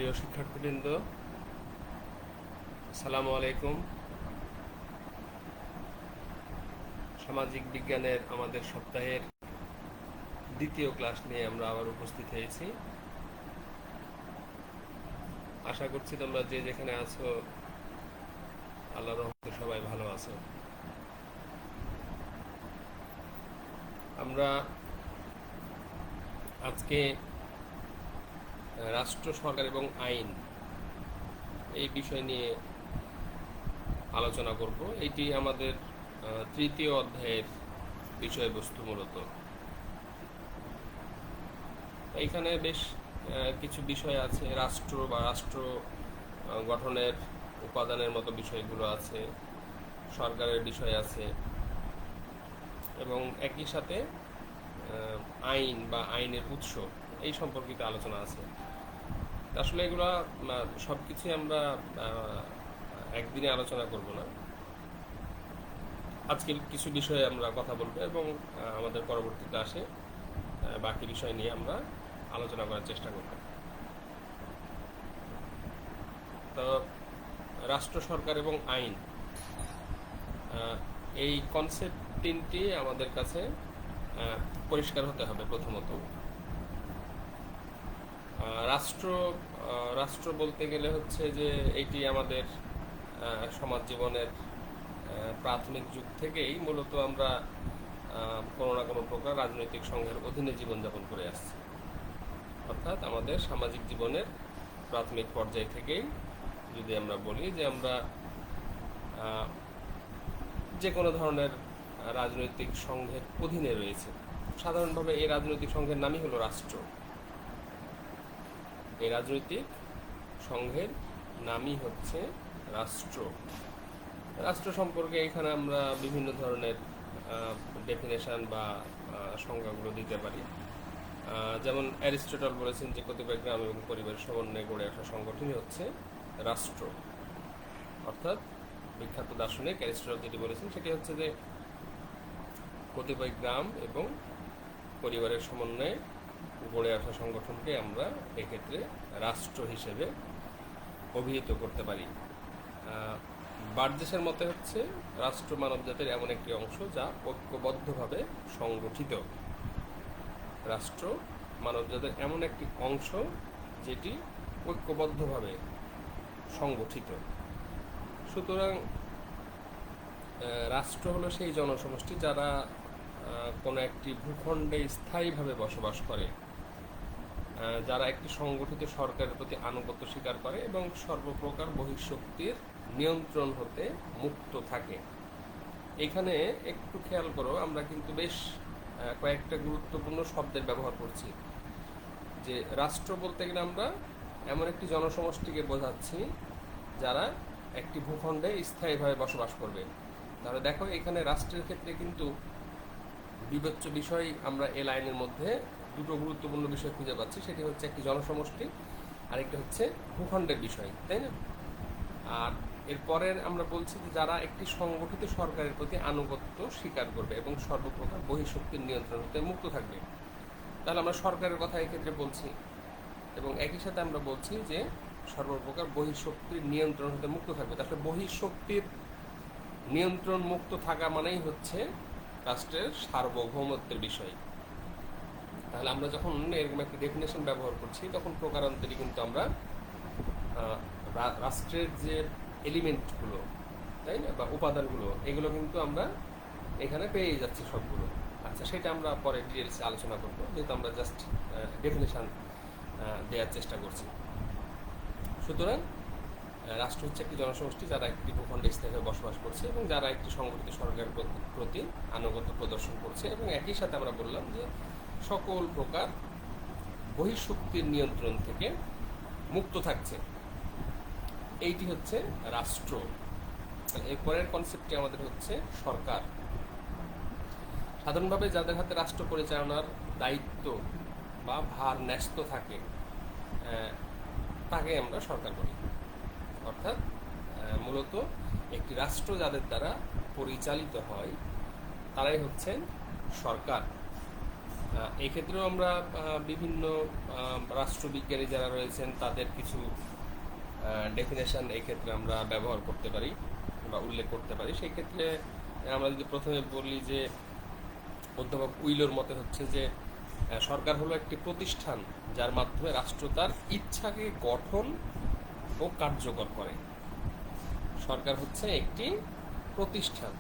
প্রিয় শিক্ষার্থীবৃন্দ, আসসালামু আলাইকুম। সামাজিক বিজ্ঞানের আমাদের সপ্তাহের দ্বিতীয় ক্লাস নিয়ে আমরা আবার উপস্থিত হয়েছি। আশা করছি তোমরা যে যেখানে আছো আল্লাহর রহমতে সবাই ভালো আছো। আমরা আজকে রাষ্ট্র, সরকার এবং আইন এই বিষয় নিয়ে আলোচনা করব। এটি আমাদের তৃতীয় অধ্যায়ের বিষয়বস্তু। মূলত এইখানে বেশ কিছু বিষয় আছে। রাষ্ট্র বা রাষ্ট্র গঠনের উপাদানের মতো বিষয়গুলো আছে, সরকারের বিষয় আছে, এবং একই সাথে আইন বা আইনের উৎস এই সম্পর্কিত আলোচনা আছে। আসলে এগুলা সব কিছুই আমরা একদিনে আলোচনা করব না। আজকে কিছু বিষয়ে আমরা কথা বলবো এবং আমাদের পরবর্তী ক্লাসে বাকি বিষয় নিয়ে আমরা আলোচনা করার চেষ্টা করব। তো রাষ্ট্র, সরকার এবং আইন, এই কনসেপ্ট তিনটি আমাদের কাছে পরিষ্কার হতে হবে। প্রথমত রাষ্ট্র বলতে গেলে হচ্ছে যে এটি আমাদের সমাজ জীবনের প্রাথমিক যুগ থেকেই মূলত আমরা কোনো না কোনো প্রকার রাজনৈতিক সংঘের অধীনে জীবনযাপন করে আসছি। অর্থাৎ আমাদের সামাজিক জীবনের প্রাথমিক পর্যায় থেকেই যদি আমরা বলি যে আমরা যে কোনো ধরনের রাজনৈতিক সংঘের অধীনে রয়েছে। সাধারণভাবে এই রাজনৈতিক সংঘের নামই হলো রাষ্ট্র। এই রাজনৈতিক সংঘের নামই হচ্ছে রাষ্ট্র। রাষ্ট্র সম্পর্কে এখানে আমরা বিভিন্ন ধরনের ডেফিনেশন বা সংজ্ঞাগুলো দিতে পারি। যেমন অ্যারিস্টটল বলেছেন যে কতিপয় গ্রাম এবং পরিবারের সমন্বয়ে গড়ে ওঠা সংগঠনই হচ্ছে রাষ্ট্র। অর্থাৎ বিখ্যাত দার্শনিক অ্যারিস্টটল যেটি বলেছেন সেটি হচ্ছে যে কতিপয় গ্রাম এবং পরিবারের সমন্বয়ে গড়ে ওঠা সংগঠনকে আমরা এক্ষেত্রে রাষ্ট্র হিসেবে অভিহিত করতে পারি। বার্জেসের মতে হচ্ছে রাষ্ট্র মানবজাতির এমন একটি অংশ যা ঐক্যবদ্ধভাবে সংগঠিত। রাষ্ট্র মানবজাতির এমন একটি অংশ যেটি ঐক্যবদ্ধভাবে সংগঠিত। সুতরাং রাষ্ট্র হলো সেই জনসমষ্টি যারা কোনো একটি ভূখণ্ডে স্থায়ীভাবে বসবাস করে, যারা একটি সংগঠিত সরকারের প্রতি আনুগত্য স্বীকার করে এবং সর্বপ্রকার বহিঃশক্তির নিয়ন্ত্রণ হতে মুক্ত থাকে। এখানে একটু খেয়াল করো, আমরা কিন্তু বেশ কয়েকটা গুরুত্বপূর্ণ শব্দের ব্যবহার করছি। যে রাষ্ট্র বলতে গেলে আমরা এমন একটি জনসমষ্টিকে বোঝাচ্ছি যারা একটি ভূখণ্ডে স্থায়ীভাবে বসবাস করবে। তাহলে দেখো, এখানে রাষ্ট্রের ক্ষেত্রে কিন্তু বিবেচ্য বিষয় আমরা এই লাইনের মধ্যে দুটো গুরুত্বপূর্ণ বিষয় খুঁজে পাচ্ছি। সেটি হচ্ছে একটি জনসমষ্টি, আরেকটি হচ্ছে ভূখণ্ডের বিষয়, তাই না? আর এরপরের আমরা বলছি যে যারা একটি সংগঠিত সরকারের প্রতি আনুগত্য স্বীকার করবে এবং সর্বপ্রকার বহিঃশক্তির নিয়ন্ত্রণ হতে মুক্ত থাকবে। তাহলে আমরা সরকারের কথা এক্ষেত্রে বলছি এবং একই সাথে আমরা বলছি যে সর্বপ্রকার বহিঃশক্তির নিয়ন্ত্রণ হতে মুক্ত থাকবে। তাহলে বহিঃশক্তির নিয়ন্ত্রণ মুক্ত থাকা মানেই হচ্ছে রাষ্ট্রের সার্বভৌমত্বের বিষয়। তাহলে আমরা যখন এরকম একটা ডেফিনেশন ব্যবহার করছি তখন প্রকারান্তরে কিন্তু আমরা রাষ্ট্রের যে এলিমেন্টগুলো, তাই না, বা উপাদানগুলো, এগুলো কিন্তু আমরা এখানে পেয়ে যাচ্ছি সবগুলো। আচ্ছা, সেটা আমরা পরে ডিটেলসে আলোচনা করবো, যেহেতু আমরা জাস্ট ডেফিনেশন দেওয়ার চেষ্টা করছি। সুতরাং রাষ্ট্র হচ্ছে একটি জনসমষ্টি যারা একটি ভূখণ্ডে স্থায়ীভাবে বসবাস করছে এবং যারা একটি সংগঠিত সরকারের প্রতি আনুগত্য প্রদর্শন করছে এবং একই সাথে আমরা বললাম যে সকল প্রকার বহিঃশক্তির নিয়ন্ত্রণ থেকে মুক্ত থাকছে। এইটি হচ্ছে রাষ্ট্র। এরপরের কনসেপ্টটি আমাদের হচ্ছে সরকার। সাধারণভাবে যাদের হাতে রাষ্ট্র পরিচালনার দায়িত্ব বা ভার ন্যস্ত থাকে তাকে আমরা সরকার বলি। অর্থাৎ মূলত একটি রাষ্ট্র যাদের দ্বারা পরিচালিত হয় তারাই হচ্ছেন সরকার। এই ক্ষেত্রেও আমরা বিভিন্ন রাষ্ট্রবিজ্ঞানী যারা রয়েছেন তাদের কিছু ডেফিনেশন এই ক্ষেত্রে আমরা ব্যবহার করতে পারি বা উল্লেখ করতে পারি। সেই ক্ষেত্রে আমরা যদি প্রথমে বলি যে অধ্যাপক উইলোর মতে হচ্ছে যে সরকার হলো একটি প্রতিষ্ঠান যার মাধ্যমে রাষ্ট্র তার ইচ্ছাকে গঠন ও কার্যকর করে। সরকার হচ্ছে একটি প্রতিষ্ঠান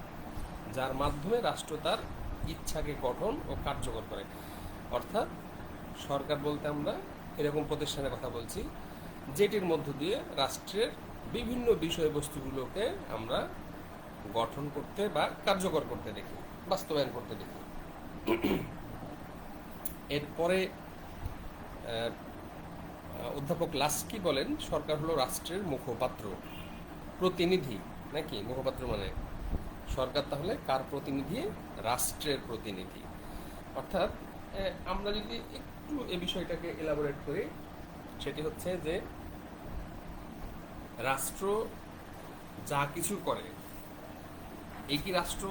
যার মাধ্যমে রাষ্ট্র তার ইচ্ছাকে গঠন ও কার্যকর করে। অর্থাৎ সরকার বলতে আমরা এরকম প্রতিষ্ঠানের কথা বলছি যেটির মধ্য দিয়ে রাষ্ট্রের বিভিন্ন বিষয়বস্তুগুলোকে আমরা গঠন করতে বা কার্যকর করতে দেখি, বাস্তবায়ন করতে দেখি। এরপরে অধ্যাপক লাস্কি বলেন সরকার হলো রাষ্ট্রের মুখপাত্র, প্রতিনিধি। নাকি মুখপাত্র মানে সরকার তাহলে কার প্রতিনিধি? রাষ্ট্রের প্রতিনিধি। অর্থাৎ আমরা যদি একটু এই বিষয়টাকে এলাবোরেট করি, সেটি হচ্ছে যে রাষ্ট্র যা কিছু করে এই কি রাষ্ট্র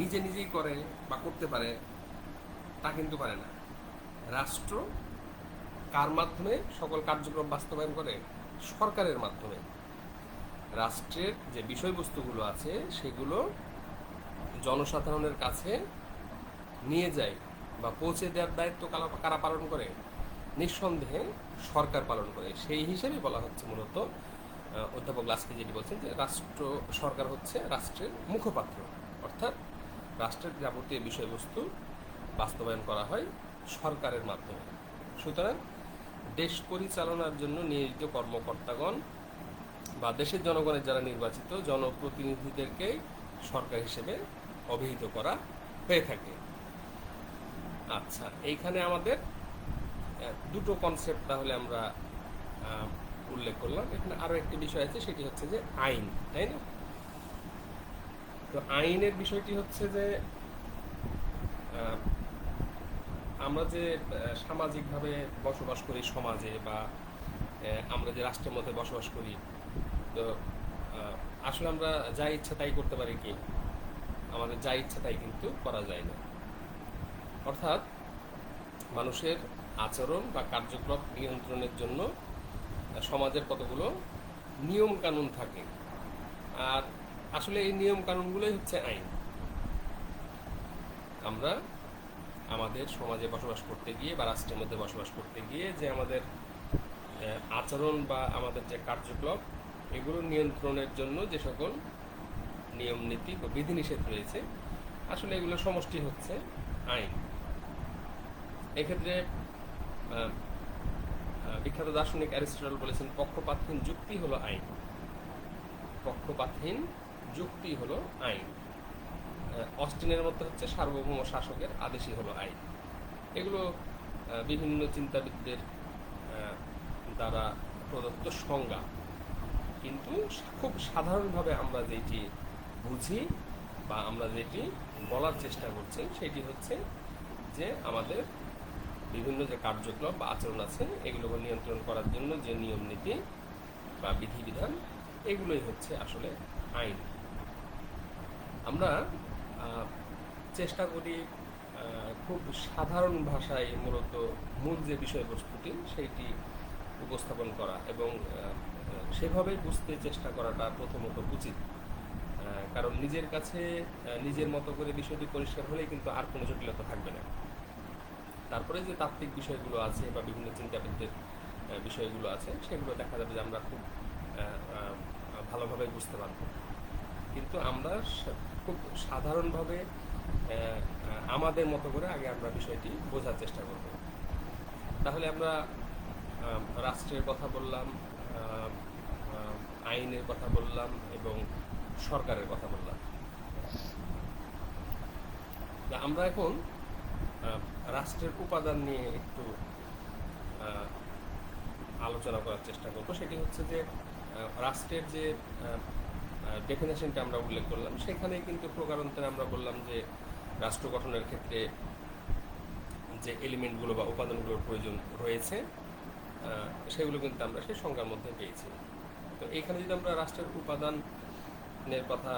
নিজে নিজেই করে বা করতে পারে? তা কিন্তু পারে না। রাষ্ট্র কার মাধ্যমে সকল কার্যক্রম বাস্তবায়ন করে? সরকারের মাধ্যমে। রাষ্ট্রের যে বিষয়বস্তুগুলো আছে সেগুলো জনসাধারণের কাছে নিয়ে যায় বা পৌঁছে দেওয়ার দায়িত্ব কারা পালন করে? নিঃসন্দেহে সরকার পালন করে। সেই হিসেবে বলা হচ্ছে মূলত অধ্যাপক লাস্কি যেটি বলছেন যে সরকার হচ্ছে রাষ্ট্রের মুখপাত্র, অর্থাৎ রাষ্ট্রের যাবতীয় বিষয়বস্তু বাস্তবায়ন করা হয় সরকারের মাধ্যমে। সুতরাং দেশ পরিচালনার জন্য নিয়োজিত কর্মকর্তাগণ বা দেশের জনগণের যারা নির্বাচিত জনপ্রতিনিধিদেরকে সরকার হিসেবে অভিহিত করা হয়ে থাকে। আচ্ছা, এইখানে আমাদের দুটো কনসেপ্ট তাহলে আমরা উল্লেখ করলাম। এখানে আরো একটি বিষয় আছে, সেটি হচ্ছে যে আইন, তাই না? তো আইনের বিষয়টি হচ্ছে যে আমরা যে সামাজিকভাবে বসবাস করি সমাজে, বা আমরা যে রাষ্ট্রের মধ্যে বসবাস করি, তো আসলে আমরা যা ইচ্ছা তাই করতে পারি কি? আমাদের যা ইচ্ছা তাই কিন্তু করা যায় না। অর্থাৎ মানুষের আচরণ বা কার্যক্রম নিয়ন্ত্রণের জন্য সমাজের কতগুলো নিয়ম কানুন থাকে, আর আসলে এই নিয়ম কানুনগুলোই হচ্ছে আইন। আমরা আমাদের সমাজে বসবাস করতে গিয়ে বা রাষ্ট্রের মধ্যে বসবাস করতে গিয়ে যে আমাদের আচরণ বা আমাদের যে কার্যক্রম, এগুলো নিয়ন্ত্রণের জন্য যে সকল নিয়ম নীতি বা বিধিনিষেধ রয়েছে, আসলে এগুলো সমষ্টি হচ্ছে আইন। এক্ষেত্রে বিখ্যাত দার্শনিক অ্যারিস্টটল বলেছেন পক্ষপাতহীন যুক্তি হলো আইন। পক্ষপাতহীন যুক্তি হলো আইন। অস্টিনের মধ্যে হচ্ছে সার্বভৌম শাসকের আদেশই হলো আইন। এগুলো বিভিন্ন চিন্তাবিদদের দ্বারা প্রদত্ত সংজ্ঞা, কিন্তু খুব সাধারণভাবে আমরা যেটি বুঝি বা আমরা যেটি বলার চেষ্টা করছি সেটি হচ্ছে যে আমাদের বিভিন্ন যে কার্যক্রম বা আচরণ আছে এগুলোকে নিয়ন্ত্রণ করার জন্য যে নিয়ম নীতি বা বিধিবিধান, এগুলোই হচ্ছে আসলে আইন। আমরা চেষ্টা করি খুব সাধারণ ভাষায় মূলত মূল যে বিষয়বস্তুটি সেইটি উপস্থাপন করা, এবং সেভাবে বুঝতে চেষ্টা করাটা প্রথমত উচিত। কারণ নিজের কাছে নিজের মতো করে বিষয়টি পরিষ্কার হলেই কিন্তু আর কোনো জটিলতা থাকবে না। তারপরে যে তাত্ত্বিক বিষয়গুলো আছে বা বিভিন্ন চিন্তাবিদদের বিষয়গুলো আছে, সেগুলো দেখা যাবে যে আমরা খুব ভালোভাবে বুঝতে পারব। কিন্তু আমরা খুব সাধারণভাবে আমাদের মতো করে আগে আমরা বিষয়টি বোঝার চেষ্টা করব। তাহলে আমরা রাষ্ট্রের কথা বললাম, আইনের কথা বললাম এবং সরকারের কথা বললাম। আমরা এখন রাষ্ট্রের উপাদান নিয়ে একটু আলোচনা করার চেষ্টা করব। সেটি হচ্ছে যে রাষ্ট্রের যে ডেফিনেশনটা আমরা উল্লেখ করলাম, সেখানে কিন্তু প্রকারান্তরে আমরা বললাম যে রাষ্ট্র গঠনের ক্ষেত্রে যে এলিমেন্টগুলো বা উপাদানগুলোর প্রয়োজন রয়েছে সেগুলো কিন্তু আমরা সেই সংজ্ঞার মধ্যে পেয়েছি। তো এইখানে যদি আমরা রাষ্ট্রের উপাদানের কথা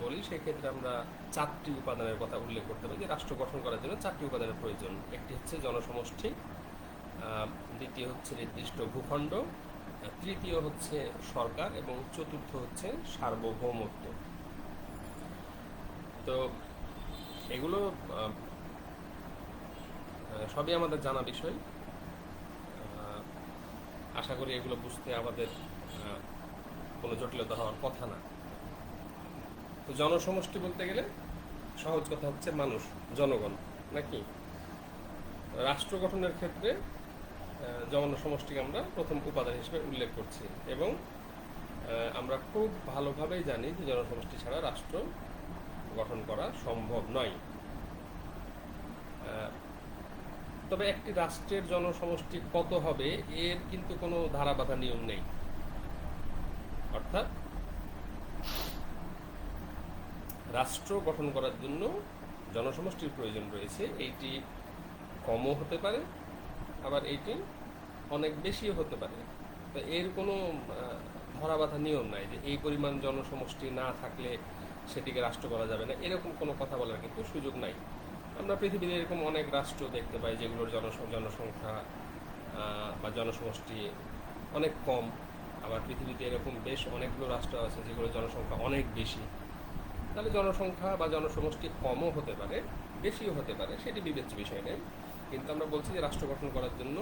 বলি, সেক্ষেত্রে আমরা 4টি উপাদানের কথা উল্লেখ করতে পারি যে রাষ্ট্র গঠন করার জন্য 4টি উপাদানের প্রয়োজন। একটি হচ্ছে জনসমষ্টি, দ্বিতীয় হচ্ছে নির্দিষ্ট ভূখণ্ড, তৃতীয় হচ্ছে সরকার এবং চতুর্থ হচ্ছে সার্বভৌমত্ব। তো এগুলো সবই আমাদের জানা বিষয়। আশা করি এগুলো বুঝতে আমাদের কোনো জটিলতা হওয়ার কথা না। তো জনসমষ্টি বলতে গেলে সহজ কথা হচ্ছে মানুষ, জনগণ, নাকি? রাষ্ট্র গঠনের ক্ষেত্রে জনসমষ্টিকে আমরা প্রথম উপাদান হিসেবে উল্লেখ করছি এবং আমরা খুব ভালোভাবেই জানি যে জনসমষ্টি ছাড়া রাষ্ট্র গঠন করা সম্ভব নয়। তবে একটি রাষ্ট্রের জনসমষ্টি কত হবে এর কিন্তু কোনো ধারাবাঁধা নিয়ম নেই। অর্থাৎ রাষ্ট্র গঠন করার জন্য জনসমষ্টির প্রয়োজন রয়েছে। এইটি কমও হতে পারে, আবার এইটি অনেক বেশিও হতে পারে। তো এর কোনো ধরাবাঁধা নিয়ম নাই যে এই পরিমাণ জনসমষ্টি না থাকলে সেটিকে রাষ্ট্র করা যাবে না, এরকম কোনো কথা বলার কিন্তু সুযোগ নাই। আমরা পৃথিবীতে এরকম অনেক রাষ্ট্র দেখতে পাই যেগুলোর জনসংখ্যা বা জনসমষ্টি অনেক কম, আবার পৃথিবীতে এরকম বেশ অনেকগুলো রাষ্ট্র আছে যেগুলোর জনসংখ্যা অনেক বেশি। তাহলে জনসংখ্যা বা জনসমষ্টি কমও হতে পারে, বেশিও হতে পারে, সেটি বিবেচ্য বিষয় নেই। কিন্তু আমরা বলছি যে রাষ্ট্র গঠন করার জন্য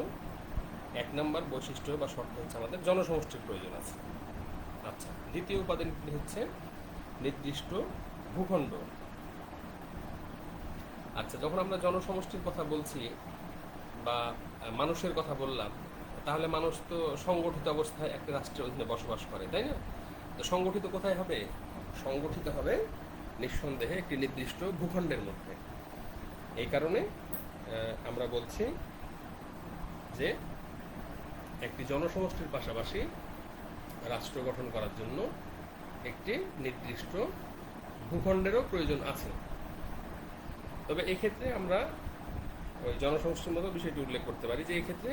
1 নম্বর বৈশিষ্ট্য বা শর্ত হচ্ছে আমাদের জনসমষ্টির প্রয়োজন আছে। আচ্ছা, দ্বিতীয় উপাদানটি হচ্ছে নির্দিষ্ট ভূখণ্ড। আচ্ছা, যখন আমরা জনসমষ্টির কথা বলছি বা মানুষের কথা বললাম, তাহলে মানুষ তো সংগঠিত অবস্থায় একটা রাষ্ট্রের অধীনে বসবাস করে, তাই না? তো সংগঠিত কোথায় হবে? সংগঠিত হবে নিঃসন্দেহে একটি নির্দিষ্ট ভূখণ্ডের মধ্যে। এই কারণে আমরা বলছি যে একটি জনসমষ্টির পাশাপাশি রাষ্ট্র গঠন করার জন্য একটি নির্দিষ্ট ভূখণ্ডেরও প্রয়োজন আছে। তবে এক্ষেত্রে আমরা ওই জনসমষ্টির মতো বিষয়টি উল্লেখ করতে পারি যে এক্ষেত্রে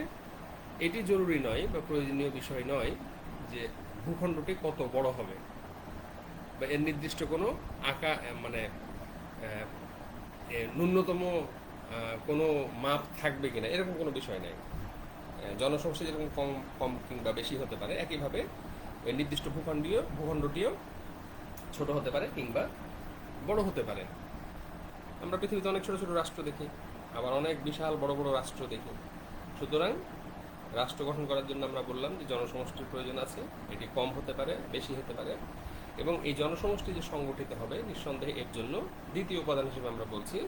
এটি জরুরি নয় বা প্রয়োজনীয় বিষয় নয় যে ভূখণ্ডটি কত বড় হবে বা এর নির্দিষ্ট কোনো মানে ন্যূনতম কোনো মাপ থাকবে কিনা, এরকম কোনো বিষয় নেই। জনসমষ্টি যেরকম কম কম কিংবা বেশি হতে পারে, একইভাবে ওই নির্দিষ্ট ভূখণ্ডটিও ছোট হতে পারে কিংবা বড় হতে পারে। আমরা পৃথিবীতে অনেক ছোট ছোট রাষ্ট্র দেখি, আবার অনেক বিশাল বড় বড় রাষ্ট্র দেখি। সুতরাং রাষ্ট্র গঠন করার জন্য আমরা বললাম যে জনসমষ্টির প্রয়োজন আছে, এটি কম হতে পারে, বেশি হতে পারে, এবং এই জনসমষ্টি যে সংগঠিত হবে নিঃসন্দেহে এর জন্য দ্বিতীয় উপাদান হিসেবে আমরা বলছি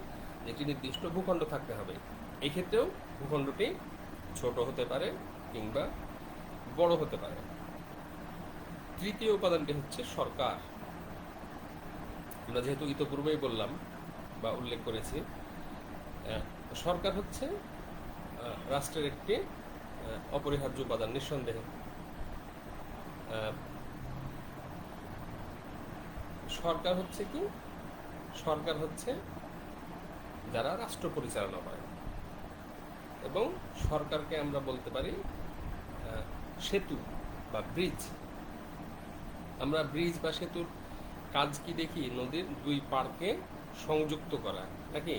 যে একটি নির্দিষ্ট ভূখণ্ড থাকতে হবে। এই ক্ষেত্রেও ভূখণ্ডটি ছোট হতে পারে কিংবা বড় হতে পারে। তৃতীয় উপাদানটি হচ্ছে সরকার। আমরা যেহেতু ইতপূর্বেই বললাম বা উল্লেখ করেছি, সরকার হচ্ছে রাষ্ট্রের একটি অপরিহার্য উপাদান নিঃসন্দেহে। সরকার হচ্ছে কি? সরকার হচ্ছে যারা রাষ্ট্র পরিচালনা করে, এবং সরকারকে আমরা বলতে পারি সেতু বা ব্রিজ। আমরা ব্রিজ বা সেতুর কাজ কি দেখি? নদীর দুই পাড়কে সংযুক্ত করা, নাকি?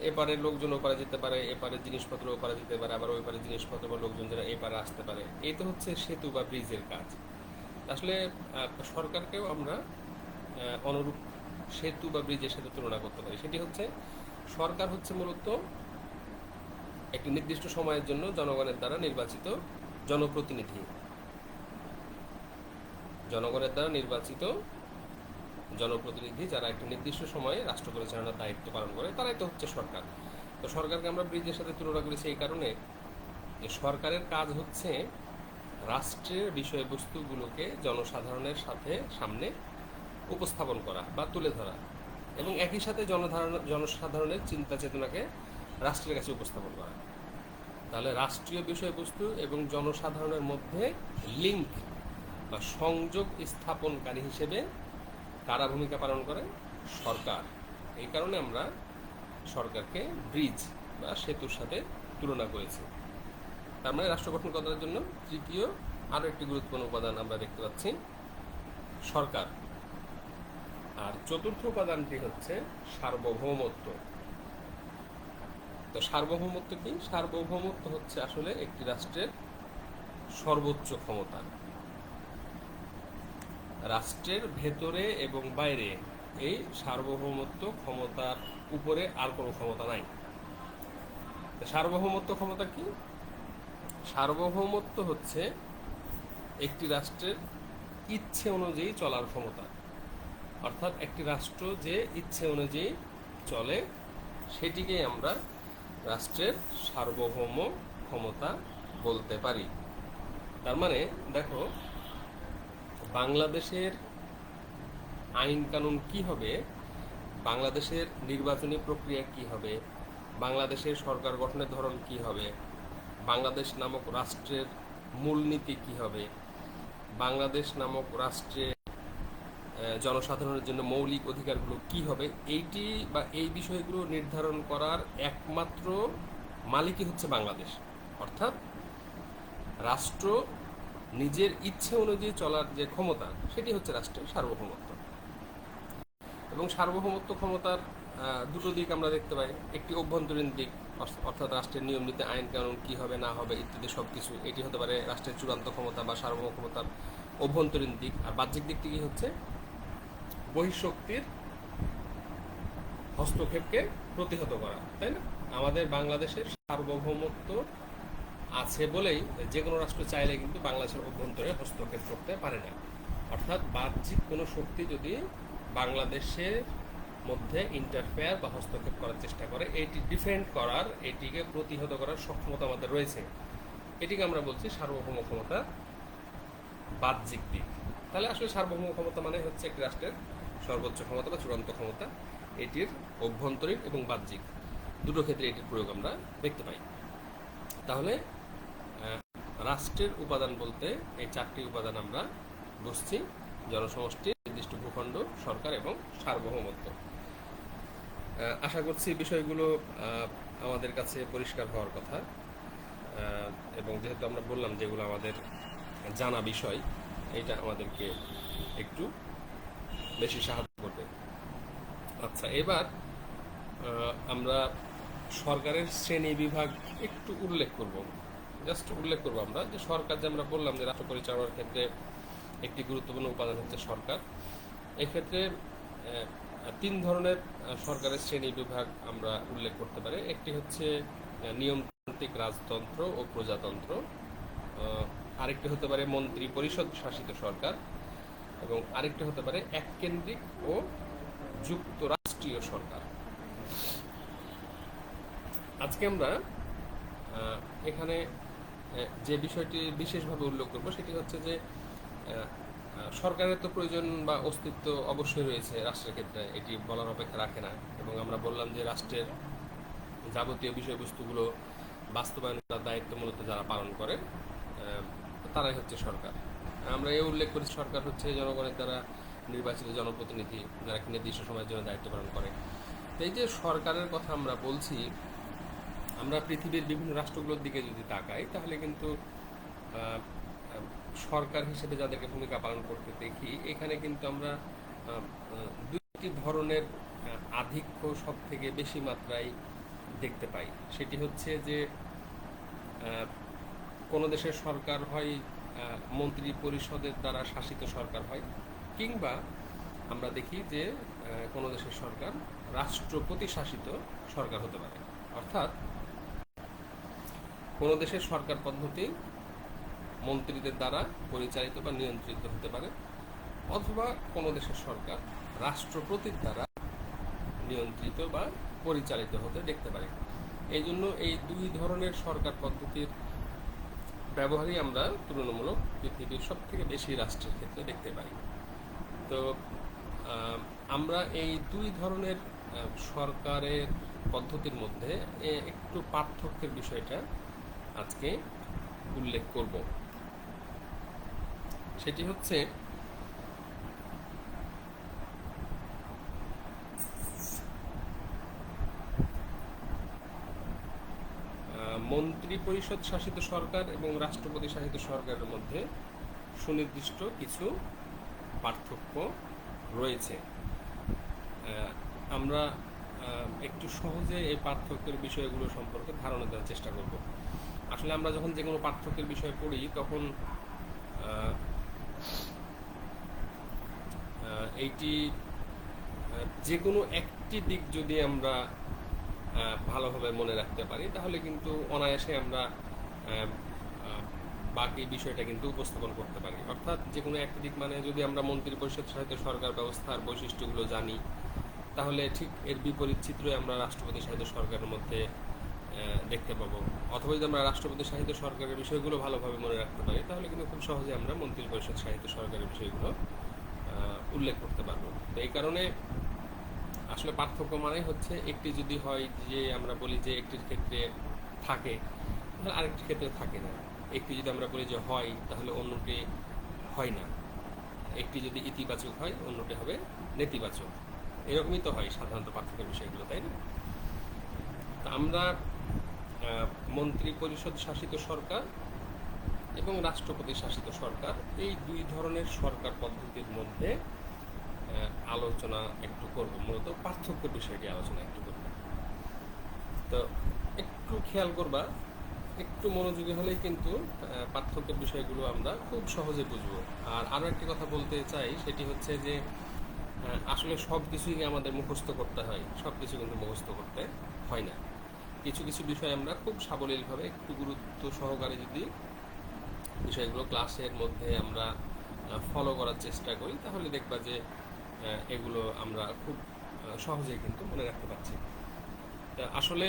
এপারে লোকজন ওপারে যেতে পারে, এপারে জিনিসপত্র ওপারে যেতে পারে, আবার ওই পারে জিনিসপত্র বা লোকজন যারা এপারে আসতে পারে। এই তো হচ্ছে সেতু বা ব্রিজের কাজ। আসলে সরকারকেও আমরা অনুরূপ সেতু বা ব্রিজের সাথে তুলনা করতে পারি। সেটি হচ্ছে সরকার হচ্ছে মূলত একটি নির্দিষ্ট সময়ের জন্য জনগণের দ্বারা নির্বাচিত জনপ্রতিনিধি। জনগণের দ্বারা নির্বাচিত জনপ্রতিনিধি যারা একটি নির্দিষ্ট সময়ে রাষ্ট্র পরিচালনার দায়িত্ব পালন করে, তারাই তো হচ্ছে সরকার। তো সরকারকে আমরা ব্রিজের সাথে তুলনা করেছি এই কারণে যে সরকারের কাজ হচ্ছে রাষ্ট্রের বিষয়বস্তুগুলোকে জনসাধারণের সামনে উপস্থাপন করা বা তুলে ধরা, এবং একই সাথে জনসাধারণের চিন্তা চেতনাকে রাষ্ট্রের কাছে উপস্থাপন করা। তাহলে রাষ্ট্রীয় বিষয়বস্তু এবং জনসাধারণের মধ্যে লিঙ্ক বা সংযোগ স্থাপনকারী হিসেবে কারা ভূমিকা পালন করে? সরকার। এই কারণে আমরা সরকারকে ব্রিজ বা সেতুর সাথে তুলনা করেছি। তার মানে রাষ্ট্র গঠন করার জন্য তৃতীয় আরও একটি গুরুত্বপূর্ণ উপাদান আমরা দেখতে পাচ্ছি, সরকার। আর চতুর্থ উপাদানটি হচ্ছে সার্বভৌমত্ব। তো সার্বভৌমত্ব কি? সার্বভৌমত্ব হচ্ছে আসলে একটি রাষ্ট্রের সর্বোচ্চ ক্ষমতা। রাষ্ট্রের ভেতরে এবং বাইরে এই সার্বভৌমত্ব ক্ষমতার উপরে আর কোনো ক্ষমতা নাই। সার্বভৌমত্ব ক্ষমতা কি? সার্বভৌমত্ব হচ্ছে একটি রাষ্ট্রের ইচ্ছে অনুযায়ী চলার ক্ষমতা। অর্থাৎ একটি রাষ্ট্র যে ইচ্ছে অনুযায়ী চলে সেটিকে আমরা রাষ্ট্রের সার্বভৌম ক্ষমতা বলতে পারি। তার মানে দেখো, বাংলাদেশের আইন কানুন কি হবে, বাংলাদেশের নির্বাচনী প্রক্রিয়া কি হবে, বাংলাদেশের সরকার গঠনের ধরন কি হবে, বাংলাদেশ নামক রাষ্ট্রের মূলনীতি কি হবে, বাংলাদেশ নামক রাষ্ট্রে জনসাধারণের জন্য মৌলিক অধিকারগুলো কি হবে, এইটি বা এই বিষয়গুলো নির্ধারণ করার একমাত্র মালিকই হচ্ছে বাংলাদেশ। অর্থাৎ রাষ্ট্র নিজের ইচ্ছে অনুযায়ী চলার যে ক্ষমতা সেটি হচ্ছে রাষ্ট্রের সার্বভৌমত্ব। এবং সার্বভৌমত্ব ক্ষমতার দুটো দিক আমরা দেখতে পাই। একটি অভ্যন্তরীণ দিক, অর্থাৎ রাষ্ট্রের নিয়ম নীতি আইন কানুন কি হবে না হবে ইত্যাদি সবকিছু, এটি হতে পারে রাষ্ট্রের চূড়ান্ত ক্ষমতা বা সার্বভৌম ক্ষমতার অভ্যন্তরীণ দিক। আর বাহ্যিক দিকটি কি হচ্ছে? বহিঃশক্তির হস্তক্ষেপকে প্রতিহত করা, তাই না? আমাদের বাংলাদেশের সার্বভৌমত্ব আছে বলেই যে কোনো রাষ্ট্র চাইলে কিন্তু বাংলাদেশের অভ্যন্তরে হস্তক্ষেপ করতে পারে না। অর্থাৎ বাহ্যিক কোনো শক্তি যদি বাংলাদেশের মধ্যে ইন্টারফেয়ার বা হস্তক্ষেপ করার চেষ্টা করে, এটি ডিফেন্ড করার, এটিকে প্রতিহত করার সক্ষমতা আমাদের রয়েছে। এটিকে আমরা বলছি সার্বভৌম ক্ষমতা বাহ্যিক দিক। তাহলে আসলে সার্বভৌম ক্ষমতা মানে হচ্ছে একটি রাষ্ট্রের সর্বোচ্চ ক্ষমতা বা চূড়ান্ত ক্ষমতা। এটির অভ্যন্তরীণ এবং বাহ্যিক দুটো ক্ষেত্রে এটির প্রয়োগ আমরা দেখতে পাই। তাহলে রাষ্ট্রের উপাদান বলতে এই চারটি উপাদান আমরা বুঝছি: জনসমষ্টি, নির্দিষ্ট ভূখণ্ড, সরকার এবং সার্বভৌমত্ব। আশা করছি বিষয়গুলো আমাদের কাছে পরিষ্কার হওয়ার কথা, এবং যেহেতু আমরা বললাম যেগুলো আমাদের জানা বিষয়, এটা আমাদেরকে একটু বেশি সাহায্য করবে। আচ্ছা, এবার আমরা সরকারের শ্রেণী বিভাগ একটু উল্লেখ করব। আমরা যে সরকার, যে আমরা বললাম যে রাষ্ট্র পরিচালনার ক্ষেত্রে একটি গুরুত্বপূর্ণ উপাদান হচ্ছে সরকার। এক্ষেত্রে তিন ধরনের সরকারের শ্রেণী বিভাগ আমরা উল্লেখ করতে পারি। একটি হচ্ছে নিয়মতান্ত্রিক রাজতন্ত্র ও প্রজাতন্ত্র, আরেকটি হতে পারে মন্ত্রী পরিষদ শাসিত সরকার, এবং আরেকটি হতে পারে এককেন্দ্রিক ও যুক্তরাষ্ট্রীয় সরকার। আজকে আমরা এখানে যে বিষয়টি বিশেষভাবে উল্লেখ করব সেটি হচ্ছে যে সরকারের তো প্রয়োজন বা অস্তিত্ব অবশ্যই রয়েছে রাষ্ট্রের ক্ষেত্রে, এটি বলার অপেক্ষা রাখে না। এবং আমরা বললাম যে রাষ্ট্রের যাবতীয় বিষয়বস্তুগুলো বাস্তবায়ন করার দায়িত্ব মূলত যারা পালন করে তারাই হচ্ছে সরকার। আমরা এই উল্লেখ করি সরকার হচ্ছে জনগণের দ্বারা নির্বাচিত জনপ্রতিনিধি, যারা একটি নির্দিষ্ট সময়ের জন্য দায়িত্ব পালন করে। এই যে সরকারের কথা আমরা বলছি, আমরা পৃথিবীর বিভিন্ন রাষ্ট্রগুলোর দিকে যদি তাকাই তাহলে কিন্তু সরকার হিসেবে যাদেরকে ভূমিকা পালন করতে দেখি, এখানে কিন্তু আমরা দুটি ধরনের আধিক্য সব থেকে বেশি মাত্রায় দেখতে পাই। সেটি হচ্ছে যে কোনো দেশের সরকার হয় মন্ত্রী পরিষদের দ্বারা শাসিত সরকার হয়, কিংবা আমরা দেখি যে কোনো দেশের সরকার রাষ্ট্রপতি শাসিত সরকার হতে পারে। অর্থাৎ কোনো দেশের সরকার পদ্ধতি মন্ত্রীদের দ্বারা পরিচালিত বা নিয়ন্ত্রিত হতে পারে, অথবা কোনো দেশের সরকার রাষ্ট্রপতির দ্বারা নিয়ন্ত্রিত বা পরিচালিত হতে দেখতে পারে। এই জন্য এই দুই ধরনের সরকার পদ্ধতির ব্যবহারই আমরা তুলনামূলক পৃথিবীর সব থেকে বেশি রাষ্ট্রের ক্ষেত্রে দেখতে পাই। তো আমরা এই দুই ধরনের সরকারের পদ্ধতির মধ্যে একটু পার্থক্যের বিষয়টা আজকে উল্লেখ করব। সেটি হচ্ছে মন্ত্রী পরিষদ শাসিত সরকার এবং রাষ্ট্রপতি শাসিত সরকারের মধ্যে সুনির্দিষ্ট কিছু পার্থক্য রয়েছে। আমরা একটু সহজে এই পার্থক্যের বিষয়গুলো সম্পর্কে ধারণা দেওয়ার চেষ্টা করব। আসলে আমরা যখন যে কোনো পার্থক্যের বিষয় পড়ি তখন এইটি যে কোনো একটি দিক যদি আমরা ভালোভাবে মনে রাখতে পারি তাহলে কিন্তু অনায়াসে আমরা বাকি বিষয়টা কিন্তু উপস্থাপন করতে পারি। অর্থাৎ যে কোনো একটি দিক মানে যদি আমরা মন্ত্রিপরিষদ সাহিত্য সরকার ব্যবস্থার বৈশিষ্ট্যগুলো জানি তাহলে ঠিক এর বিপরীত চিত্রই আমরা রাষ্ট্রপতি সাহিত্য সরকারের মধ্যে দেখতে পাবো। অথবা যদি আমরা রাষ্ট্রপতি সাহিত্য সরকারের বিষয়গুলো ভালোভাবে মনে রাখতে পারি তাহলে কিন্তু খুব সহজে আমরা মন্ত্রিপরিষদ সাহিত্য সরকারের বিষয়গুলো উল্লেখ করতে পারবো। তো এই কারণে আসলে পার্থক্য মানে হচ্ছে একটি যদি হয় যে আমরা বলি যে একটির ক্ষেত্রে থাকে তাহলে আরেকটির ক্ষেত্রে থাকে না, একটি যদি আমরা বলি যে হয় তাহলে অন্যটি হয় না, একটি যদি ইতিবাচক হয় অন্যটি হবে নেতিবাচক। এরকমই তো হয় সাধারণত পার্থক্যের বিষয়গুলো, তাই না? আমরা মন্ত্রী পরিষদ শাসিত সরকার এবং রাষ্ট্রপতি শাসিত সরকার এই দুই ধরনের সরকার পদ্ধতির মধ্যে আলোচনা একটু করব, মূলত পার্থক্যের বিষয়টি আলোচনা একটু করব। তো একটু খেয়াল করবা, একটু মনোযোগী হলেই কিন্তু পার্থক্যের বিষয়গুলো আমরা খুব সহজে বুঝবো। আর আরও একটি কথা বলতে চাই, সেটি হচ্ছে যে আসলে সব কিছুই আমাদের মুখস্থ করতে হয়, সব কিছু কিন্তু মুখস্থ করতে হয় না। কিছু কিছু বিষয় আমরা খুব সাবলীলভাবে একটু গুরুত্ব সহকারে যদি বিষয়গুলো ক্লাসের মধ্যে আমরা ফলো করার চেষ্টা করি তাহলে দেখবা যে এগুলো আমরা খুব সহজেই কিন্তু মনে রাখতে পারছি। আসলে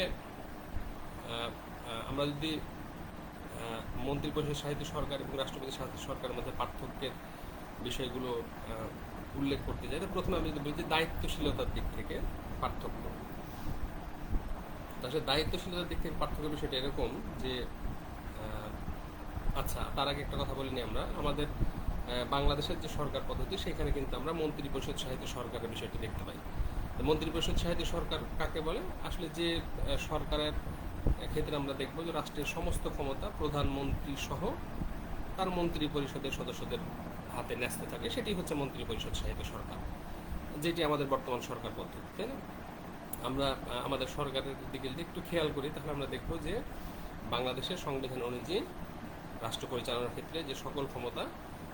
আমরা যদি মন্ত্রিপরিষদ সাহিত্য সরকার এবং রাষ্ট্রপতি সাহিত্য সরকারের মধ্যে পার্থক্যের বিষয়গুলো উল্লেখ করতে যাই, প্রথমে আমি যদি বলি যে দায়িত্বশীলতার দিক থেকে পার্থক্য। আসলে দায়িত্বশীলতার দিক থেকে পার্থক্য বিষয়টা এরকম যে আচ্ছা, তার আগে একটা কথা বলিনি, আমরা আমাদের বাংলাদেশের যে সরকার পদ্ধতি সেখানে কিন্তু আমরা মন্ত্রিপরিষদ সাহিত্য সরকারের বিষয়টি দেখতে পাই। মন্ত্রিপরিষদ সাহিত্য সরকার কাকে বলে? আসলে যে সরকারের ক্ষেত্রে আমরা দেখব যে রাষ্ট্রের সমস্ত ক্ষমতা প্রধানমন্ত্রী সহ তার মন্ত্রী পরিষদের সদস্যদের হাতে ন্যস্ত থাকে, সেটি হচ্ছে মন্ত্রিপরিষদ সাহিত্য সরকার, যেটি আমাদের বর্তমান সরকার পদ্ধতি, তাই না? আমরা আমাদের সরকারের দিকে যদি একটু খেয়াল করি তাহলে আমরা দেখব যে বাংলাদেশের সংবিধান অনুযায়ী রাষ্ট্র পরিচালনার ক্ষেত্রে যে সকল ক্ষমতা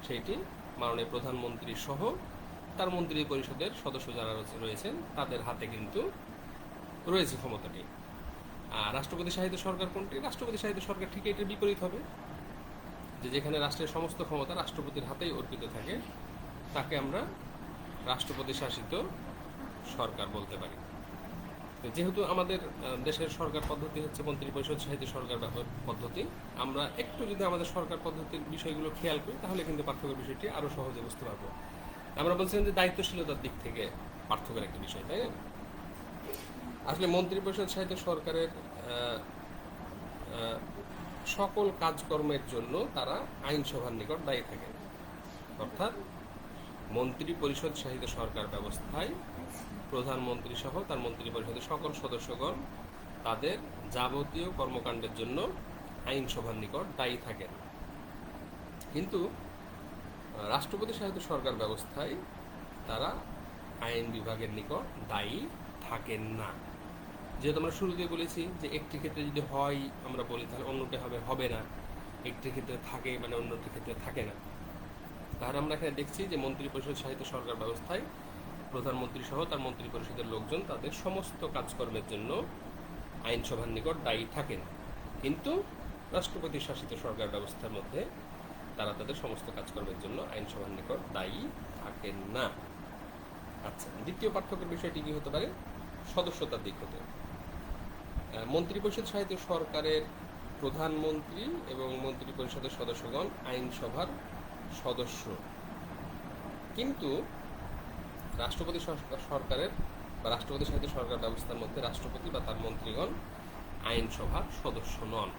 সেইটি মাননীয় প্রধানমন্ত্রী সহ তার মন্ত্রী পরিষদের সদস্য যারা রয়েছেন তাদের হাতে কিন্তু রয়েছে ক্ষমতাটি। আর রাষ্ট্রপতি সাহিত্য সরকার কোনটি? রাষ্ট্রপতি সাহিত্য সরকার ঠিক এটার বিপরীত হবে, যে যেখানে রাষ্ট্রের সমস্ত ক্ষমতা রাষ্ট্রপতির হাতেই অর্পিত থাকে তাকে আমরা রাষ্ট্রপতি শাসিত সরকার বলতে পারি। যেহেতু আমাদের দেশের সরকার পদ্ধতি হচ্ছে মন্ত্রিপরিষদ সাহিত্য সরকার পদ্ধতি, আমরা একটু যদি আমাদের সরকার পদ্ধতির বিষয়গুলো খেয়াল করি তাহলে কিন্তু পার্থক্যের বিষয়টি আরো সহজে বুঝতে পারবো। আমরা বলছিলাম যে দায়িত্বশীলতার দিক থেকে পার্থক্যের একটা বিষয়, তাই না? আসলে মন্ত্রিপরিষদ সাহিত্য সরকারের সকল কাজকর্মের জন্য তারা আইনসভার নিকট দায়ী থাকেন। অর্থাৎ মন্ত্রী পরিষদ সাহিত্য সরকার ব্যবস্থায় প্রধানমন্ত্রী সহ তার মন্ত্রী পরিষদের সকল সদস্যগণ তাদের যাবতীয় কর্মকাণ্ডের জন্য আইনসভার নিকট দায়ী থাকেন। কিন্তু রাষ্ট্রপতি সাহিত্য সরকার ব্যবস্থায় তারা আইন বিভাগের নিকট দায়ী থাকেন না। যেহেতু আমরা শুরুতে বলেছি যে একটি ক্ষেত্রে যদি হয় আমরা বলি তাহলে অন্যটি হবে না, একটি ক্ষেত্রে থাকে মানে অন্যটি ক্ষেত্রে থাকে না। তাহলে আমরা এখানে দেখছি যে মন্ত্রিপরিষদ সাহিত্য সরকার ব্যবস্থায় প্রধানমন্ত্রী সহ তার মন্ত্রী পরিষদের লোকজন তাদের সমস্ত কাজকর্মের জন্য আইনসভার নিকট দায়ী থাকেন, কিন্তু রাষ্ট্রপতি শাসিত সরকার ব্যবস্থার মধ্যে তারা তাদের সমস্ত কাজকর্মের জন্য আইনসভার নিকট দায়ী থাকেন না। আচ্ছা, দ্বিতীয় পার্থক্যের বিষয়টি কি হতে পারে? সদস্যতার দিক হতে। মন্ত্রিপরিষদ সাহিত্য সরকারের প্রধানমন্ত্রী এবং মন্ত্রী পরিষদের সদস্যগণ আইনসভার সদস্য, কিন্তু রাষ্ট্রপতি সরকারের বা রাষ্ট্রপতি সাহিত্য সরকার ব্যবস্থার মধ্যে রাষ্ট্রপতি বা তার মন্ত্রীগণ আইনসভার সদস্য নন।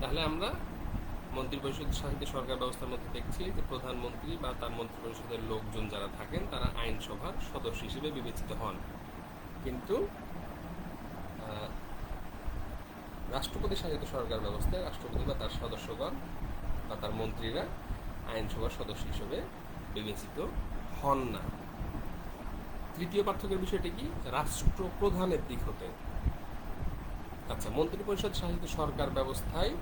তাহলে আমরা মন্ত্রিপরিষদ সাহিত্য সরকার ব্যবস্থার মধ্যে দেখছি যে প্রধানমন্ত্রী বা তার মন্ত্রিপরিষদের লোকজন যারা থাকেন তারা আইনসভার সদস্য হিসেবে বিবেচিত হন, কিন্তু রাষ্ট্রপতি সাহিত্য সরকার ব্যবস্থায় রাষ্ট্রপতি বা তার সদস্যগণ বা তার মন্ত্রীরা আইনসভার সদস্য হিসেবে বিবেচিত হন না। তৃতীয় পার্থক্যের বিষয়টি কি, রাষ্ট্রপ্রধানের দিক হতে। আচ্ছা, মন্ত্রিপরিষদ শাসিত সরকার ব্যবস্থায়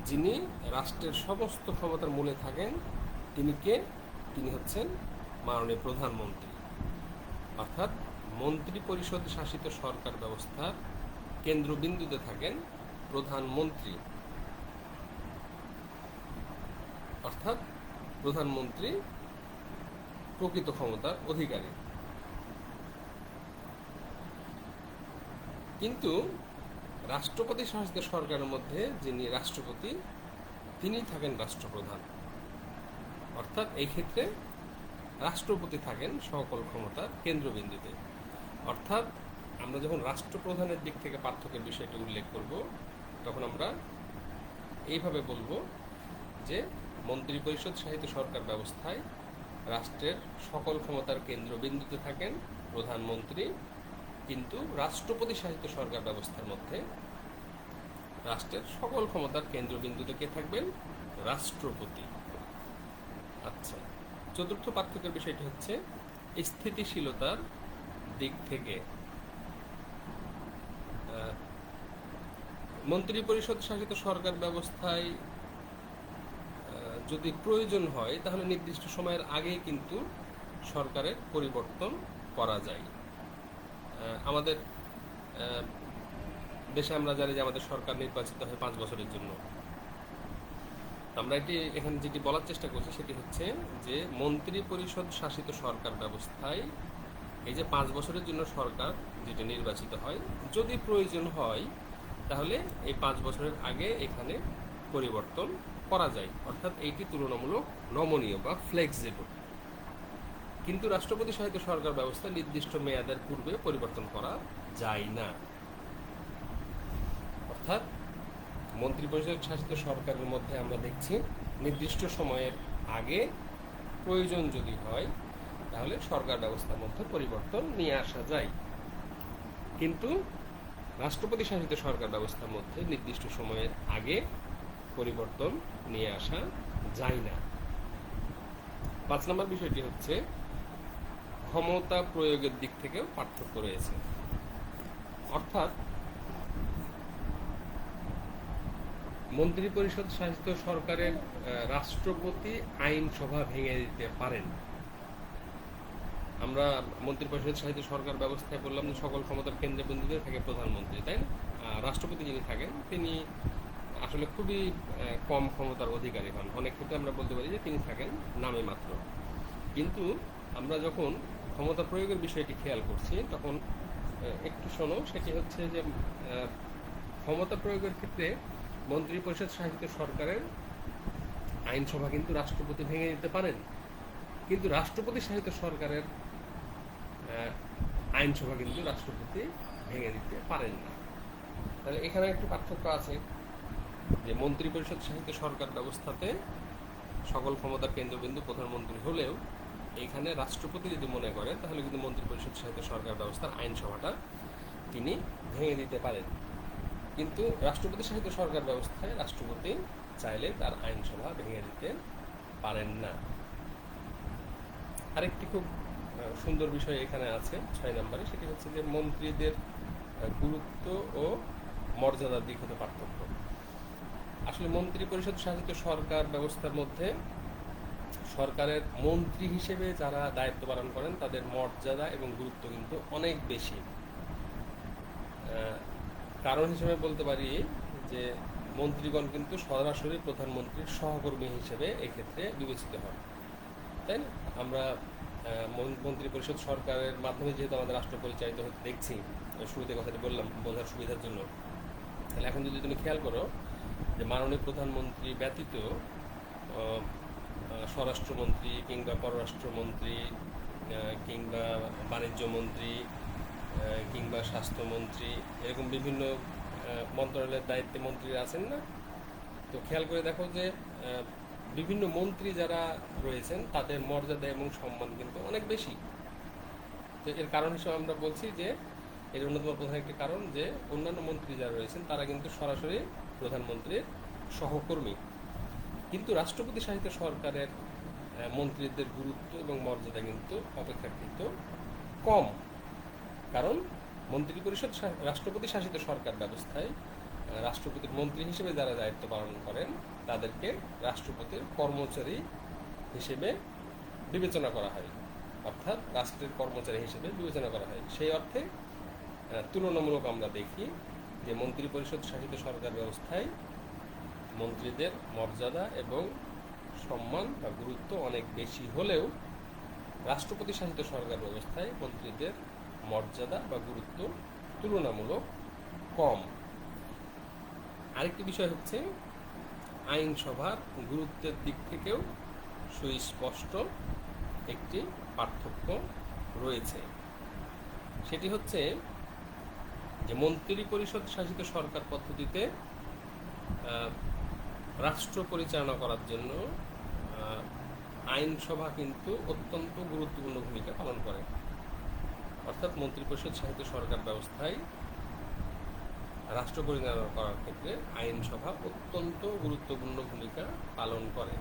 যিনি রাষ্ট্রের সমস্ত ক্ষমতার মূলে থাকেন তিনি কে? তিনি হচ্ছেন মাননীয় প্রধানমন্ত্রী। অর্থাৎ মন্ত্রিপরিষদ শাসিত সরকার ব্যবস্থার কেন্দ্রবিন্দুতে থাকেন প্রধানমন্ত্রী। অর্থাৎ প্রধানমন্ত্রী প্রকৃত ক্ষমতার অধিকারী। কিন্তু রাষ্ট্রপতি শাসিত সরকারের মধ্যে যিনি রাষ্ট্রপতি তিনি থাকেন রাষ্ট্রপ্রধান। অর্থাৎ এই ক্ষেত্রে রাষ্ট্রপতি থাকেন সকল ক্ষমতার কেন্দ্রবিন্দুতে। অর্থাৎ আমরা যখন রাষ্ট্রপ্রধানের দিক থেকে পার্থক্যের বিষয়টি উল্লেখ করব তখন আমরা এইভাবে বলবো যে মন্ত্রিপরিষদ শাসিত সরকার ব্যবস্থায় রাষ্ট্রের সকল ক্ষমতার কেন্দ্রবিন্দুতে থাকেন প্রধানমন্ত্রী, কিন্তু রাষ্ট্রপতি শাসিত সরকার ব্যবস্থার মধ্যে রাষ্ট্রের সকল ক্ষমতার কেন্দ্রবিন্দুতে কে থাকবেন? রাষ্ট্রপতি। আচ্ছা, চতুর্থ পার্থক্যের বিষয়টি হচ্ছে স্থিতিশীলতার দিক থেকে। মন্ত্রিপরিষদ শাসিত সরকার ব্যবস্থায় যদি প্রয়োজন হয় তাহলে নির্দিষ্ট সময়ের আগেই কিন্তু সরকারের পরিবর্তন করা যায়। আমাদের দেশে আমরা জানি যে আমাদের সরকার নির্বাচিত হয় 5 বছরের জন্য। আমরা এখানে যেটি বলার চেষ্টা করছি সেটি হচ্ছে যে মন্ত্রিপরিষদ শাসিত সরকার ব্যবস্থায় এই যে 5 বছরের জন্য সরকার যেটি নির্বাচিত হয়, যদি প্রয়োজন হয় তাহলে এই 5 বছরের আগে এখানে পরিবর্তন করা যায়। অর্থাৎ এইটি তুলনামূলক নমনীয় বা ফ্লেক্সিবল। কিন্তু রাষ্ট্রপতি শাসিত সরকার ব্যবস্থা নির্দিষ্ট মেয়াদের পূর্বে পরিবর্তন করা যায় না। অর্থাৎ মন্ত্রিপরিষদ শাসিত সরকারের মধ্যে আমরা দেখছি নির্দিষ্ট সময়ের আগে প্রয়োজন যদি হয় তাহলে সরকার ব্যবস্থার মধ্যে পরিবর্তন নিয়ে আসা যায়, কিন্তু রাষ্ট্রপতি শাসিত সরকার ব্যবস্থার মধ্যে নির্দিষ্ট সময়ের আগে পরিবর্তন নিয়ে আসা যায় না। 5 নম্বর বিষয়টি হচ্ছে ক্ষমতা প্রয়োগের দিক থেকেও পার্থক্য রয়েছে। অর্থাৎ মন্ত্রিপরিষদ শাসিত সরকারের রাষ্ট্রপতি আইনসভা ভেঙে দিতে পারেন। আমরা মন্ত্রিপরিষদ শাসিত সরকার ব্যবস্থায় বললাম যে সকল ক্ষমতার কেন্দ্রবিন্দুতে থাকে প্রধানমন্ত্রী, তাই না? রাষ্ট্রপতি যিনি থাকেন তিনি আসলে খুবই কম ক্ষমতার অধিকারী হন। অনেক ক্ষেত্রে আমরা বলতে পারি যে তিনি থাকেন নামে মাত্র। কিন্তু আমরা যখন ক্ষমতা প্রয়োগের বিষয়টি খেয়াল করছি তখন একটু শোনো, সেটি হচ্ছে যে ক্ষমতা প্রয়োগের ক্ষেত্রে মন্ত্রিপরিষদ শাসিত সরকারের আইনসভা কিন্তু রাষ্ট্রপতি ভেঙে দিতে পারেন, কিন্তু রাষ্ট্রপতি শাসিত সরকারের আইনসভা কিন্তু রাষ্ট্রপতি ভেঙে দিতে পারেন না। তাহলে এখানে একটু পার্থক্য আছে যে মন্ত্রিপরিষদ শাসিত সরকার ব্যবস্থাতে সকল ক্ষমতার কেন্দ্রবিন্দু প্রধানমন্ত্রী হলেও এইখানে রাষ্ট্রপতি যদি মনে করেন তাহলে কিন্তু মন্ত্রিপরিষদ শাসিত সরকার ব্যবস্থার আইনসভাটা তিনি ভেঙে দিতে পারেন, কিন্তু রাষ্ট্রপতি শাসিত সরকার ব্যবস্থায় রাষ্ট্রপতি চাইলে তার আইনসভা ভেঙে দিতে পারেন না। আরেকটি খুব সুন্দর বিষয় এখানে আছে 6 নম্বরে, সেটি হচ্ছে যে মন্ত্রীদের গুরুত্ব ও মর্যাদার দিক হতে পার্থক্য। আসলে মন্ত্রিপরিষদ শাসিত সরকার ব্যবস্থার মধ্যে সরকারের মন্ত্রী হিসেবে যারা দায়িত্ব পালন করেন তাদের মর্যাদা এবং গুরুত্ব কিন্তু অনেক বেশি। কারণ হিসেবে বলতে পারি যে মন্ত্রীগণ কিন্তু সরাসরি প্রধানমন্ত্রীর সহকর্মী হিসেবে এক্ষেত্রে বিবেচিত হন, তাই না? আমরা মন্ত্রিপরিষদ সরকারের মাধ্যমে যেহেতু আমাদের রাষ্ট্র পরিচালিত হতে দেখছি, শুরুতে কথাটি বললাম বোঝার সুবিধার জন্য। তাহলে এখন যদি তুমি খেয়াল করো যে মাননীয় প্রধানমন্ত্রী ব্যতীত স্বরাষ্ট্রমন্ত্রী কিংবা পররাষ্ট্রমন্ত্রী কিংবা বাণিজ্য মন্ত্রী কিংবা স্বাস্থ্যমন্ত্রী এরকম বিভিন্ন মন্ত্রণালয়ের দায়িত্বে মন্ত্রীরা আছেন না? তো খেয়াল করে দেখো যে বিভিন্ন মন্ত্রী যারা রয়েছেন তাদের মর্যাদা এবং সম্মান কিন্তু অনেক বেশি। তো এর কারণ হিসেবে আমরা বলছি যে এর অন্যতম প্রধান একটি কারণ যে অন্যান্য মন্ত্রী যারা রয়েছেন তারা কিন্তু সরাসরি প্রধানমন্ত্রীর সহকর্মী, কিন্তু রাষ্ট্রপতি শাসিত সরকারের মন্ত্রীদের গুরুত্ব এবং মর্যাদা কিন্তু অপেক্ষাকৃত কম। কারণ মন্ত্রী পরিষদ রাষ্ট্রপতি শাসিত সরকার ব্যবস্থায় রাষ্ট্রপতির মন্ত্রী হিসেবে যারা দায়িত্ব পালন করেন তাদেরকে রাষ্ট্রপতির কর্মচারী হিসেবে বিবেচনা করা হয়, অর্থাৎ রাষ্ট্রের কর্মচারী হিসেবে বিবেচনা করা হয়। সেই অর্থে তুলনামূলক আমরা দেখি যে মন্ত্রী পরিষদ শাসিত সরকার ব্যবস্থায় মন্ত্রীদের মর্যাদা এবং সম্মান বা গুরুত্ব অনেক বেশি হলেও রাষ্ট্রপতি শাসিত সরকার ব্যবস্থায় মন্ত্রীদের মর্যাদা বা গুরুত্ব তুলনামূলক কম। আরেকটি বিষয় হচ্ছে আইনসভার গুরুত্বের দিক থেকেও সুস্পষ্ট একটি পার্থক্য রয়েছে। সেটি হচ্ছে যে মন্ত্রী পরিষদ শাসিত সরকার পদ্ধতিতে রাষ্ট্র পরিচালনা করার জন্য আইনসভা কিন্তু অত্যন্ত গুরুত্বপূর্ণ ভূমিকা পালন করে। অর্থাৎ মন্ত্রী পরিষদ শাসিত সরকার ব্যবস্থায় রাষ্ট্র পরিচালনা করার ক্ষেত্রে আইনসভা অত্যন্ত গুরুত্বপূর্ণ ভূমিকা পালন করে।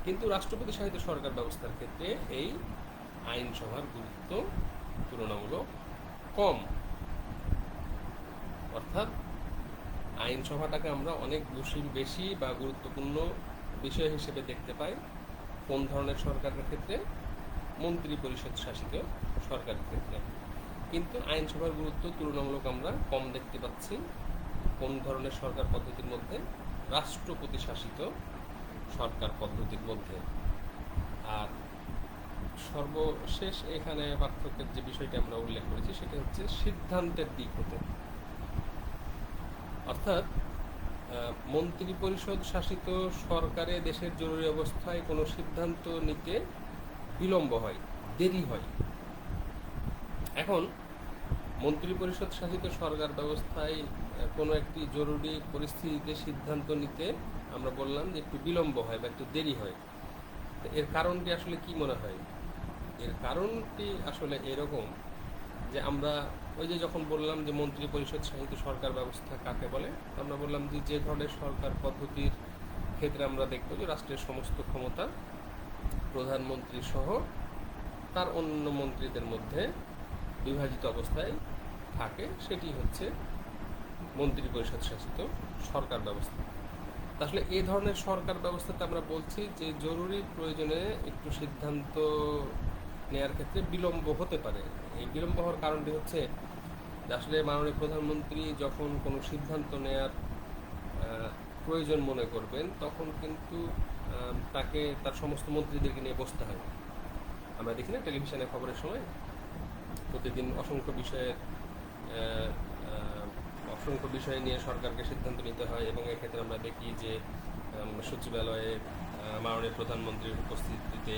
কিন্তু রাষ্ট্রপতি শাসিত সরকার ব্যবস্থার ক্ষেত্রে এই আইনসভার গুরুত্ব তুলনামূলক কম। অর্থাৎ আইনসভাটাকে আমরা অনেক বেশি বা গুরুত্বপূর্ণ বিষয় হিসেবে দেখতে পাই কোন ধরনের সরকারের ক্ষেত্রে? মন্ত্রী পরিষদ শাসিত সরকারের ক্ষেত্রে। কিন্তু আইনসভার গুরুত্ব তুলনামূলক আমরা কম দেখতে পাচ্ছি কোন ধরনের সরকার পদ্ধতির মধ্যে? রাষ্ট্রপতি শাসিত সরকার পদ্ধতির মধ্যে। আর সর্বশেষ এখানে পার্থক্যের যে বিষয়টি আমরা উল্লেখ করেছি সেটা হচ্ছে সিদ্ধান্তের দিক হতে। অর্থাৎ মন্ত্রী পরিষদ শাসিত সরকারে দেশের জরুরি অবস্থায় কোনো সিদ্ধান্ত নিতে বিলম্ব হয়, দেরি হয়। এখন মন্ত্রী পরিষদ শাসিত সরকার ব্যবস্থায় কোনো একটি জরুরি পরিস্থিতিতে সিদ্ধান্ত নিতে আমরা বললাম যে একটু বিলম্ব হয় বা একটু দেরি হয়। এর কারণটি আসলে কি মনে হয়? এর কারণটি আসলে এরকম যে আমরা ওই যে যখন বললাম যে মন্ত্রী পরিষদ শাসিত সরকার ব্যবস্থা কাকে বলে, আমরা বললাম যে ধরনের সরকার পদ্ধতির ক্ষেত্রে আমরা দেখব যে রাষ্ট্রের সমস্ত ক্ষমতা প্রধানমন্ত্রী সহ তার অন্য মন্ত্রীদের মধ্যে বিভাজিত অবস্থায় থাকে, সেটি হচ্ছে মন্ত্রী পরিষদ শাসিত সরকার ব্যবস্থা। আসলে এই ধরনের সরকার ব্যবস্থাতে আমরা বলছি যে জরুরি প্রয়োজনে একটু সিদ্ধান্ত নেয়ার ক্ষেত্রে বিলম্ব হতে পারে। এই বিলম্ব হওয়ার কারণটি হচ্ছে যে আসলে মাননীয় প্রধানমন্ত্রী যখন কোনো সিদ্ধান্ত নেয়ার প্রয়োজন মনে করবেন তখন কিন্তু তাকে তার সমস্ত মন্ত্রীদেরকে নিয়ে বসতে হয়। আমরা দেখি না টেলিভিশনে খবরের সময় প্রতিদিন অসংখ্য বিষয় নিয়ে সরকারকে সিদ্ধান্ত নিতে হয়, এবং এক্ষেত্রে আমরা দেখি যে সচিবালয়ে মাননীয় প্রধানমন্ত্রীর উপস্থিতিতে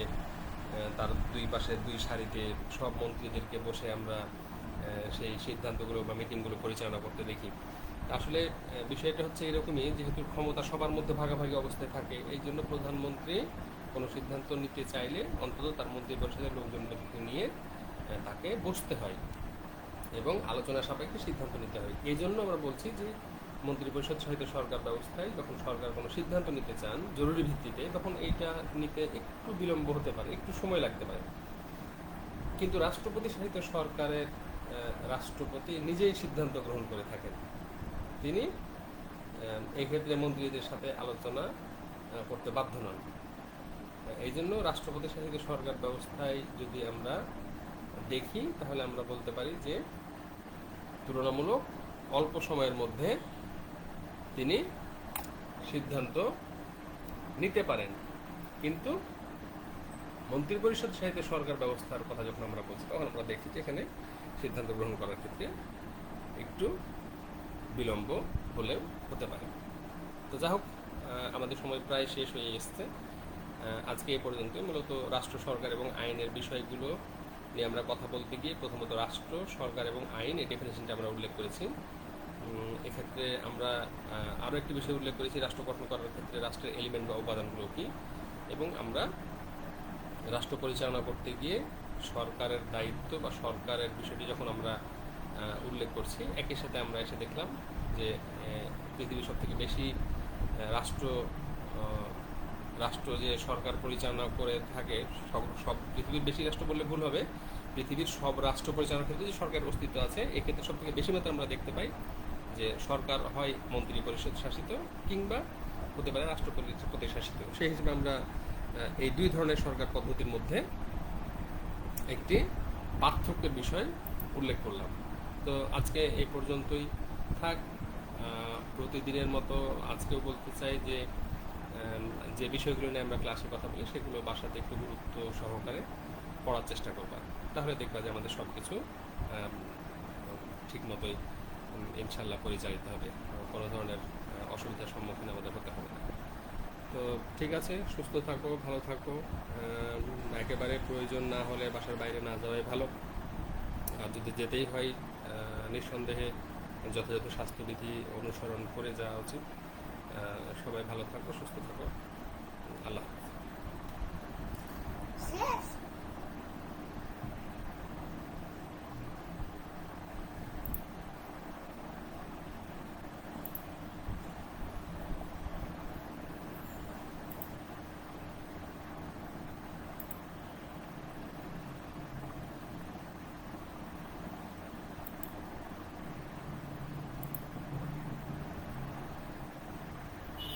তার দুই পাশে দুই সারিতে সব মন্ত্রীদেরকে বসে আমরা সেই সিদ্ধান্তগুলো বা মিটিংগুলো পরিচালনা করতে দেখি। আসলে বিষয়টা হচ্ছে এরকমই, যেহেতু ক্ষমতা সবার মধ্যে ভাগাভাগি অবস্থায় থাকে, এই জন্য প্রধানমন্ত্রী কোনো সিদ্ধান্ত নিতে চাইলে অন্তত তার মন্ত্রী পরিষদের লোকজনদেরকে নিয়ে তাকে বসতে হয় এবং আলোচনা সাপেক্ষে সিদ্ধান্ত নিতে হয়। এই জন্য আমরা বলছি যে মন্ত্রী পরিষদ সহিত সরকার ব্যবস্থায় যখন সরকার কোনো সিদ্ধান্ত নিতে চান জরুরি ভিত্তিতে, তখন এইটা নিতে একটু বিলম্ব হতে পারে, একটু সময় লাগতে পারে। কিন্তু রাষ্ট্রপতি সহিত সরকারের রাষ্ট্রপতি নিজেই সিদ্ধান্ত গ্রহণ করে থাকেন। তিনি এই ক্ষেত্রে মন্ত্রীদের সাথে আলোচনা করতে বাধ্য নন। এই জন্য রাষ্ট্রপতি শাসিত সরকার ব্যবস্থায় যদি আমরা দেখি তাহলে আমরা বলতে পারি যে তুলনামূলক অল্প সময়ের মধ্যে তিনি সিদ্ধান্ত নিতে পারেন। কিন্তু মন্ত্রী পরিষদ শাসিত সরকার ব্যবস্থার কথা যখন আমরা বলছি তখন আমরা দেখি যে এখানে সিদ্ধান্ত গ্রহণ করার ক্ষেত্রে একটু বিলম্ব হলেও হতে পারে। তো যা হোক, আমাদের সময় প্রায় শেষ হয়ে এসছে। আজকে এ পর্যন্ত মূলত রাষ্ট্র, সরকার এবং আইনের বিষয়গুলো নিয়ে আমরা কথা বলতে গিয়ে প্রথমত রাষ্ট্র, সরকার এবং আইন এই ডেফিনেশনটা আমরা উল্লেখ করেছি। এক্ষেত্রে আমরা আরও একটি বিষয় উল্লেখ করেছি রাষ্ট্র গঠন করার ক্ষেত্রে রাষ্ট্রের এলিমেন্ট বা উপাদানগুলো কী, এবং আমরা রাষ্ট্র পরিচালনা করতে গিয়ে সরকারের দায়িত্ব বা সরকারের বিষয়টি যখন আমরা উল্লেখ করছি, একই সাথে আমরা এসে দেখলাম যে পৃথিবীর সবথেকে বেশি রাষ্ট্র রাষ্ট্র যে সরকার পরিচালনা করে থাকে, সব সব পৃথিবীর বেশি রাষ্ট্র বললে ভুল হবে, পৃথিবীর সব রাষ্ট্র পরিচালনার ক্ষেত্রে যে সরকারের অস্তিত্ব আছে, এক্ষেত্রে সব থেকে বেশি মাত্রা আমরা দেখতে পাই যে সরকার হয় মন্ত্রী পরিষদ শাসিত কিংবা হতে পারে রাষ্ট্রপতি শাসিত। সেই হিসেবে আমরা এই দুই ধরনের সরকার পদ্ধতির মধ্যে একটি পার্থক্যের বিষয় উল্লেখ করলাম। তো আজকে এই পর্যন্তই থাক। প্রতিদিনের মতো আজকেও বলতে চাই যে যে বিষয়গুলো নিয়ে আমরা ক্লাসে কথা বলি সেগুলো বাসাতে একটু গুরুত্ব সহকারে পড়ার চেষ্টা করবা, তাহলে দেখবা যে আমাদের সব কিছু ঠিক মতোই ইনশাল্লাহ পরিচালিত হবে, কোনো ধরনের অসুবিধার সম্মুখীন আমাদের হতে হবে না। তো ঠিক আছে, সুস্থ থাকো, ভালো থাকো। একেবারে প্রয়োজন না হলে বাসার বাইরে না যাওয়াই ভালো, আর যদি যেতেই হয় নিঃসন্দেহে যথাযথ স্বাস্থ্যবিধি অনুসরণ করে যাওয়া উচিত। সবাই ভালো থাকো, সুস্থ থাকো। আল্লাহ হাফেজ।